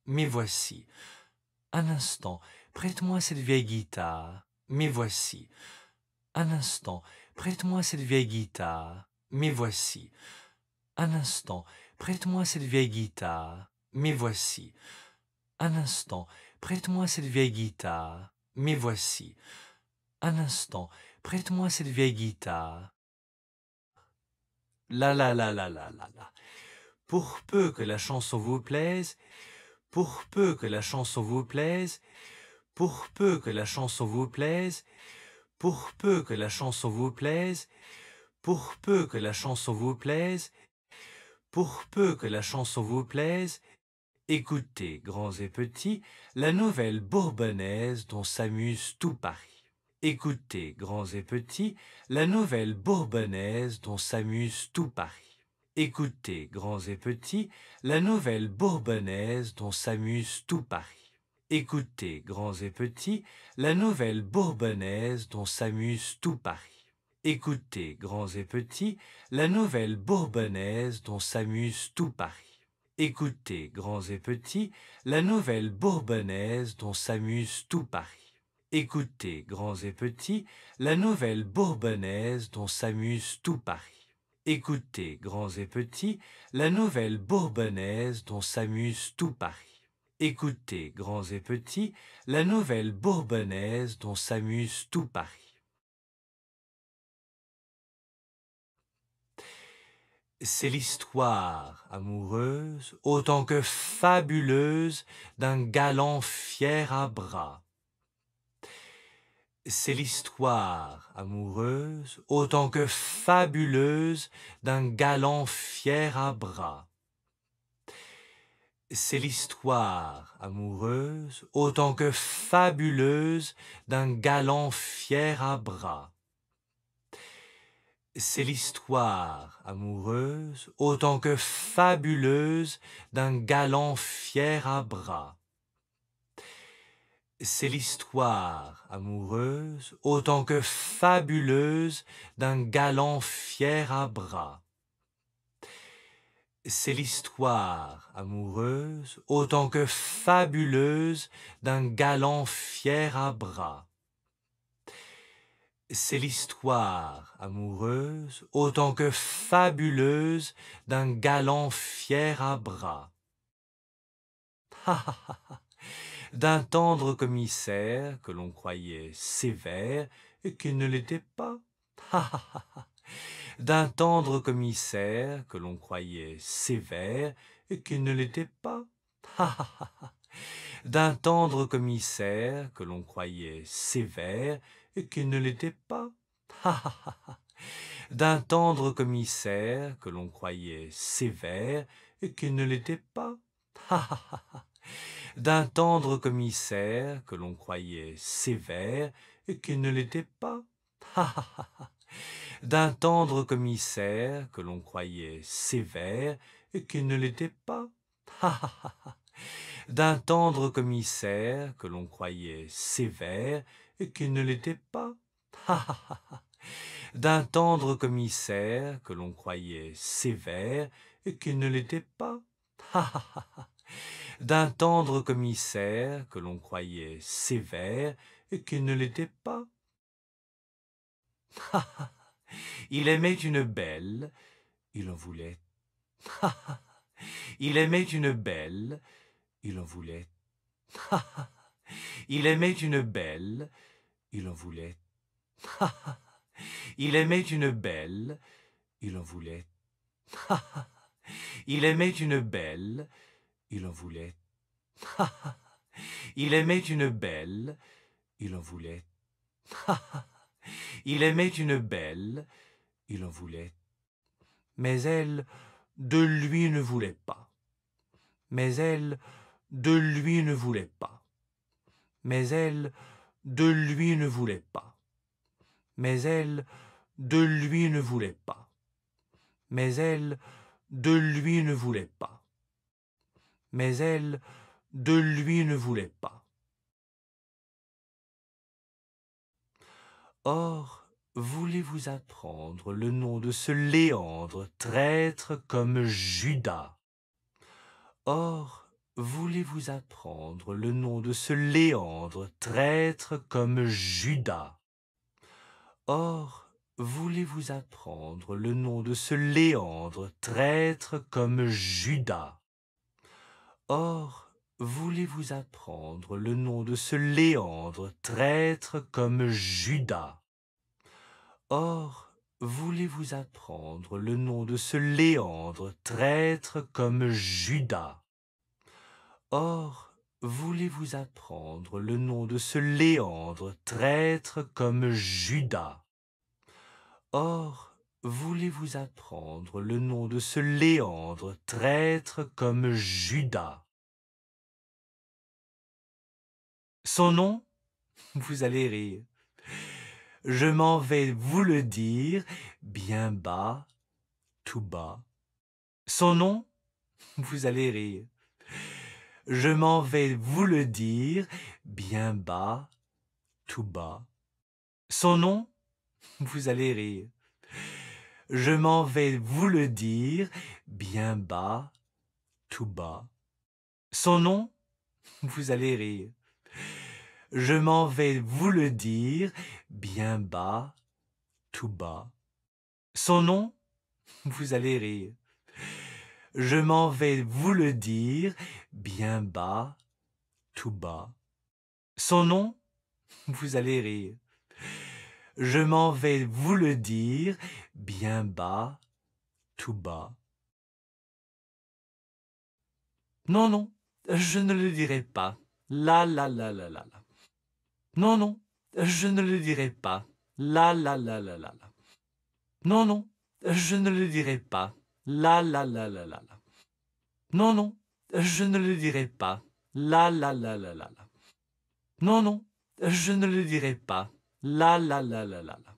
mais voici. Un instant, prête-moi cette vieille guitare, mais voici. Un instant, prête-moi cette vieille guitare, mais voici. Un instant, prête-moi cette vieille guitare, mais voici. Un instant, prête-moi cette vieille guitare, mais voici. Un instant, prête-moi cette vieille guitare. La la la la la la la. Pour peu que la chanson vous plaise, pour peu que la chanson vous plaise, pour peu que la chanson vous plaise, pour peu que la chanson vous plaise, pour peu que la chanson vous plaise, pour peu que la chanson vous plaise, écoutez, grands et petits, la nouvelle bourbonnaise dont s'amuse tout Paris. Écoutez, grands et petits, la nouvelle bourbonnaise dont s'amuse tout Paris. Écoutez, grands et petits, la nouvelle bourbonnaise dont s'amuse tout Paris. Écoutez, grands et petits, la nouvelle bourbonnaise dont s'amuse tout Paris. Écoutez, grands et petits, la nouvelle bourbonnaise dont s'amuse tout Paris. Écoutez, grands et petits, la nouvelle bourbonnaise dont s'amuse tout Paris. Écoutez, grands et petits, la nouvelle bourbonnaise dont s'amuse tout Paris. Écoutez, grands et petits, la nouvelle bourbonnaise dont s'amuse tout Paris. Écoutez, grands et petits, la nouvelle bourbonnaise dont s'amuse tout Paris. C'est l'histoire amoureuse, autant que fabuleuse, d'un galant fier à bras. C'est l'histoire amoureuse, autant que fabuleuse, d'un galant fier à bras. C'est l'histoire amoureuse, autant que fabuleuse, d'un galant fier à bras. C'est l'histoire amoureuse, autant que fabuleuse, d'un galant fier à bras. C'est l'histoire amoureuse, autant que fabuleuse, d'un galant fier à bras. C'est l'histoire amoureuse, autant que fabuleuse, d'un galant fier à bras. C'est l'histoire amoureuse, autant que fabuleuse, d'un galant fier à bras. D'un tendre commissaire que l'on croyait sévère et qui ne l'était pas. D'un tendre commissaire que l'on croyait sévère et qui ne l'était pas. D'un tendre commissaire que l'on croyait sévère et qui ne l'était pas. D'un tendre commissaire que l'on croyait sévère et qui ne l'était pas. D'un tendre commissaire que l'on croyait sévère et qui ne l'était pas. D'un tendre commissaire que l'on croyait sévère et qui ne l'était pas. D'un tendre commissaire que l'on croyait sévère et qui ne l'était pas. D'un tendre commissaire que l'on croyait sévère et qui ne l'était pas. D'un tendre commissaire que l'on croyait sévère et qui ne l'était pas. Il aimait une belle, il en voulait. Il aimait une belle, il en voulait. Il aimait une belle, il en voulait. Il aimait une belle, il en voulait. Il aimait une belle, il en voulait. Il aimait une belle, il en voulait. Il aimait une belle, il en voulait. Mais elle de lui ne voulait pas. Mais elle de lui ne voulait pas. Mais elle de lui ne voulait pas. Mais elle de lui ne voulait pas. Mais elle de lui ne voulait pas. Mais elle de lui ne voulait pas. Or, voulez-vous apprendre le nom de ce Léandre, traître comme Judas? Or, voulez-vous apprendre le nom de ce Léandre, traître comme Judas? Or, voulez-vous apprendre le nom de ce Léandre, traître comme Judas? Or, voulez-vous apprendre le nom de ce Léandre, traître comme Judas? Or, voulez-vous apprendre le nom de ce Léandre, traître comme Judas? Or, voulez-vous apprendre le nom de ce Léandre, traître comme Judas? Or, voulez-vous apprendre le nom de ce Léandre, traître comme Judas? Son nom? Vous allez rire. Je m'en vais vous le dire, bien bas, tout bas. Son nom? Vous allez rire. Je m'en vais vous le dire, bien bas, tout bas. Son nom? Vous allez rire. Je m'en vais vous le dire, bien bas, tout bas. Son nom? Vous allez rire. Je m'en vais vous le dire, bien bas, tout bas. Son nom? Vous allez rire. Je m'en vais vous le dire, bien bas, tout bas. Son nom? Vous allez rire. Je m'en vais vous le dire, bien bas, tout bas. Non, non, je ne le dirai pas. La la la la la la. Non, non, je ne le dirai pas. La la la la la la. Non, non, je ne le dirai pas. La la la la la la. Non, non, je ne le dirai pas. La la la la la la. Non, non, je ne le dirai pas. La la la la la la.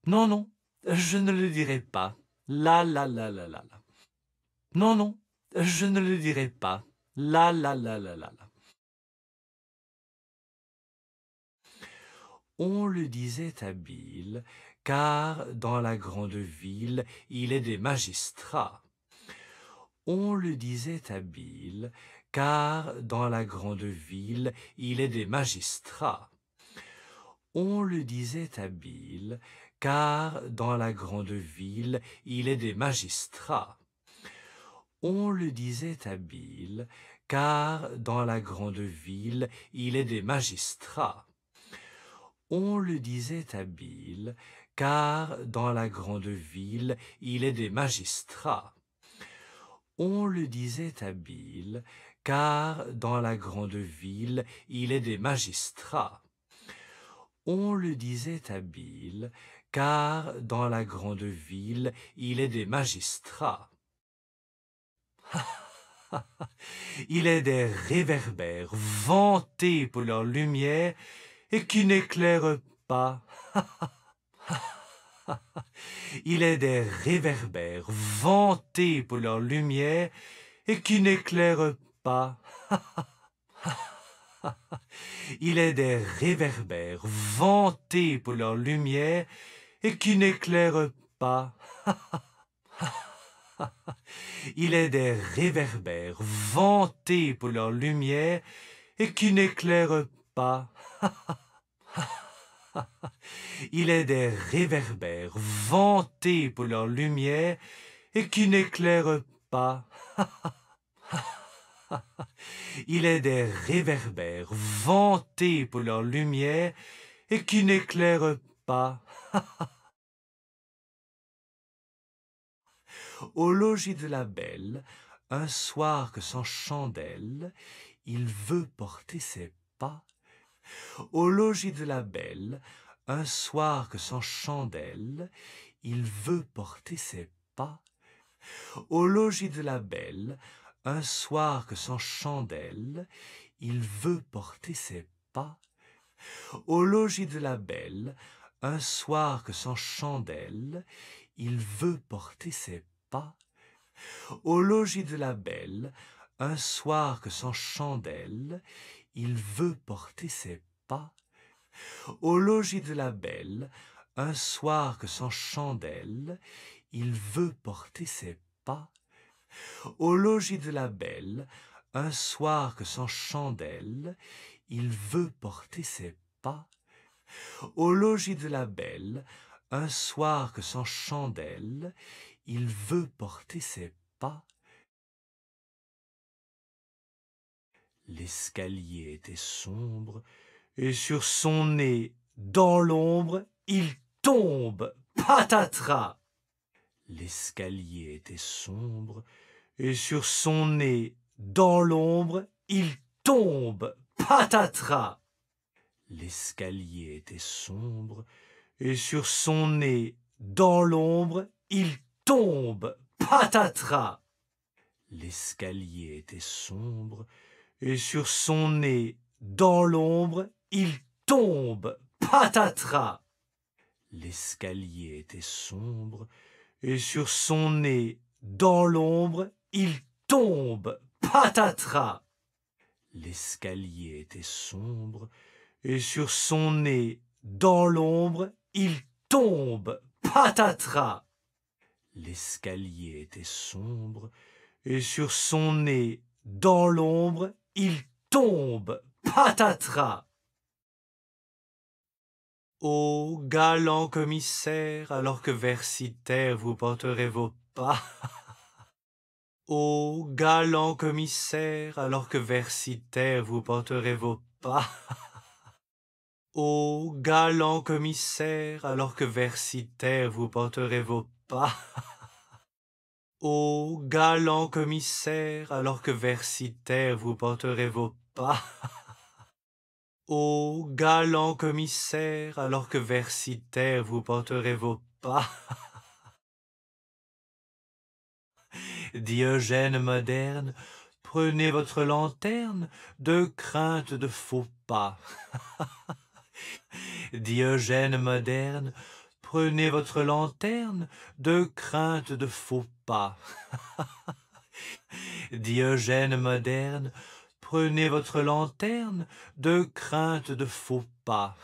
Non, non, je ne le dirai pas. La la la la la la. Non, non, je ne le dirai pas. La la la la la la. On le disait habile, car dans la grande ville, il est des magistrats. On le disait habile, car dans la grande ville, il est des magistrats. On le disait habile, car dans la grande ville, il est des magistrats. On le disait habile, car dans la grande ville, il est des magistrats. On le disait habile, car dans la grande ville, il est des magistrats. On le disait habile, car dans la grande ville, il est des magistrats. On le disait habile, car dans la grande ville, il est des magistrats. Il est des réverbères vantés pour leur lumière et qui n'éclairent pas. Il est des réverbères vantés pour leur lumière et qui n'éclairent pas. Il est des réverbères vantés pour leur lumière et qui n'éclairent pas. Il est des réverbères vantés pour leur lumière et qui n'éclairent pas. Il est des réverbères vantés pour leur lumière et qui n'éclairent pas. Il est des réverbères vantés pour leur lumière et qui n'éclairent pas. Au logis de la belle, un soir que sans chandelle, il veut porter ses pas. Au logis de la belle, un soir que sans chandelle, il veut porter ses pas. Au logis de la belle, un soir que sans chandelle, il veut porter ses pas. Au logis de la belle, un soir que sans chandelle, il veut porter ses pas. Au logis de la belle, un soir que sans chandelle, il veut porter ses pas. Au logis de la belle, un soir que sans chandelle, il veut porter ses pas. Au logis de la belle, un soir que sans chandelle, il veut porter ses pas au logis de la belle, un soir que sans chandelle, il veut porter ses pas. L'escalier était sombre, et sur son nez, dans l'ombre, il tombe, patatras. L'escalier était sombre, et sur son nez, dans l'ombre, il tombe, patatras. L'escalier était sombre, et sur son nez, dans l'ombre, il tombe, patatras. L'escalier était sombre, et sur son nez, dans l'ombre, il tombe, patatras. L'escalier était sombre, et sur son nez, dans l'ombre, il tombe, patatras. L'escalier était sombre, et sur son nez, dans l'ombre, il tombe, patatras. L'escalier était sombre, et sur son nez, dans l'ombre, il tombe, patatras. Ô galant commissaire, alors que Versitaire vous porterez vos pas. Ô galant commissaire, alors que Versitaire vous porterez vos pas. Ô galant commissaire, alors que Versitaire vous porterez vos pas. Ô galant commissaire, alors que Versitaire vous porterez vos pas. Ô galant commissaire, alors que Versitaire vous porterez vos pas. Diogène moderne, prenez votre lanterne, de crainte de faux pas. Diogène moderne, prenez votre lanterne, de crainte de faux pas. Diogène moderne, prenez votre lanterne, de crainte de faux pas.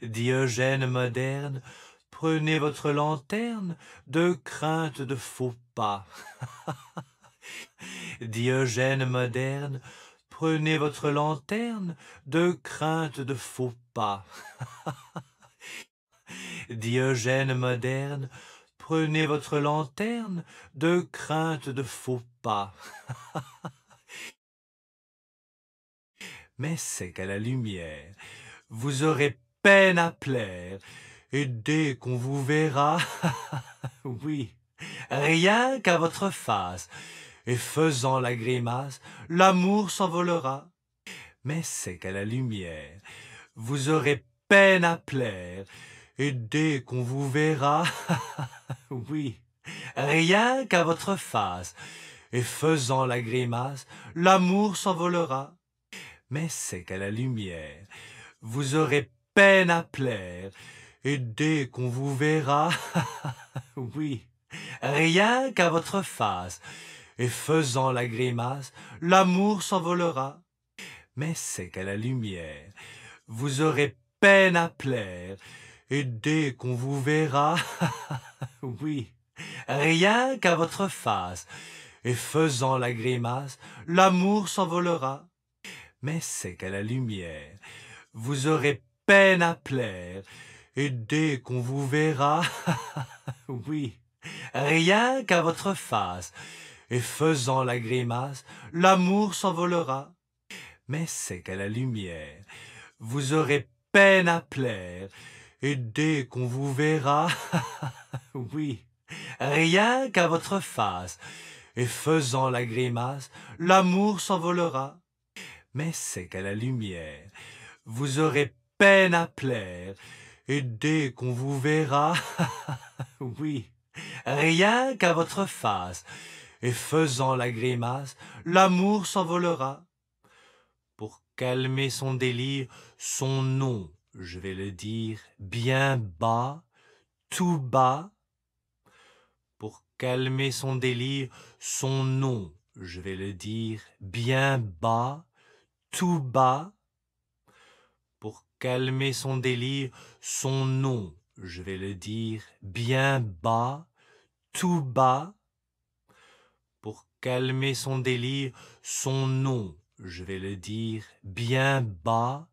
Diogène moderne, prenez votre lanterne, de crainte de faux pas. Diogène moderne, prenez votre lanterne, de crainte de faux pas. Diogène moderne, prenez votre lanterne, de crainte de faux pas. Mais c'est qu'à la lumière, vous aurez peine à plaire, et dès qu'on vous verra, oui, rien qu'à votre face, et faisant la grimace, l'amour s'envolera. Mais c'est qu'à la lumière, vous aurez peine à plaire, et dès qu'on vous verra, oui, rien qu'à votre face, et faisant la grimace, l'amour s'envolera. Mais c'est qu'à la lumière, vous aurez peine à plaire, et dès qu'on vous verra, oui, rien qu'à votre face, et faisant la grimace, l'amour s'envolera. Mais c'est qu'à la lumière, vous aurez peine à plaire, et dès qu'on vous verra, oui, rien qu'à votre face, et faisant la grimace, l'amour s'envolera. Mais c'est qu'à la lumière, vous aurez peine à plaire, et dès qu'on vous verra, oui, rien qu'à votre face, et faisant la grimace, l'amour s'envolera. Mais c'est qu'à la lumière, vous aurez peine à plaire, et dès qu'on vous verra, oui, rien qu'à votre face, et faisant la grimace, l'amour s'envolera. Mais c'est qu'à la lumière, vous aurez peine à plaire, et dès qu'on vous verra, oui, rien qu'à votre face, et faisant la grimace, l'amour s'envolera. Pour calmer son délire, son nom, je vais le dire bien bas, tout bas. Pour calmer son délire, son nom, je vais le dire bien bas, tout bas. Pour calmer son délire, son nom, je vais le dire bien bas, tout bas. Pour calmer son délire, son nom, je vais le dire bien bas,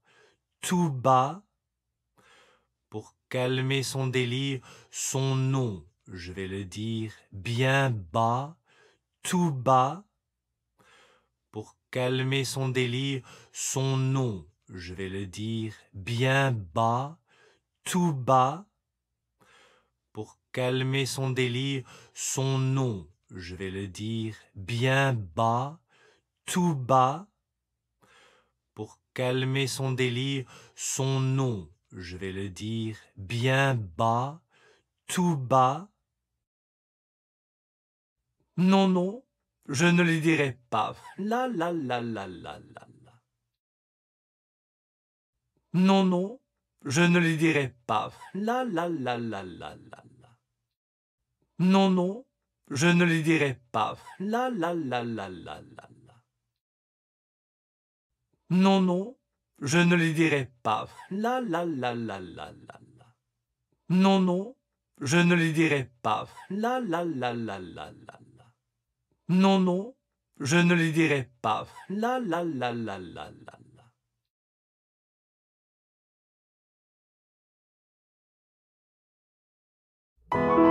tout bas. Pour calmer son délire, son nom, je vais le dire bien bas, tout bas. Pour calmer son délire, son nom, je vais le dire bien bas, tout bas. Pour calmer son délire, son nom, je vais le dire bien bas, tout bas. Pour calmer son délire, son nom, je vais le dire bien bas, tout bas. Non, non, je ne le dirai pas. La la la la la la la. Non, non, je ne le dirai pas. La la la la la la la. Non, non, je ne le dirai pas. La la la la la la la. Non, non, je ne le dirai pas. La la la la la la la. Non, non, je ne le dirai pas. La la la la la la la. Non, non, je ne le dirai pas. La la la la la la la.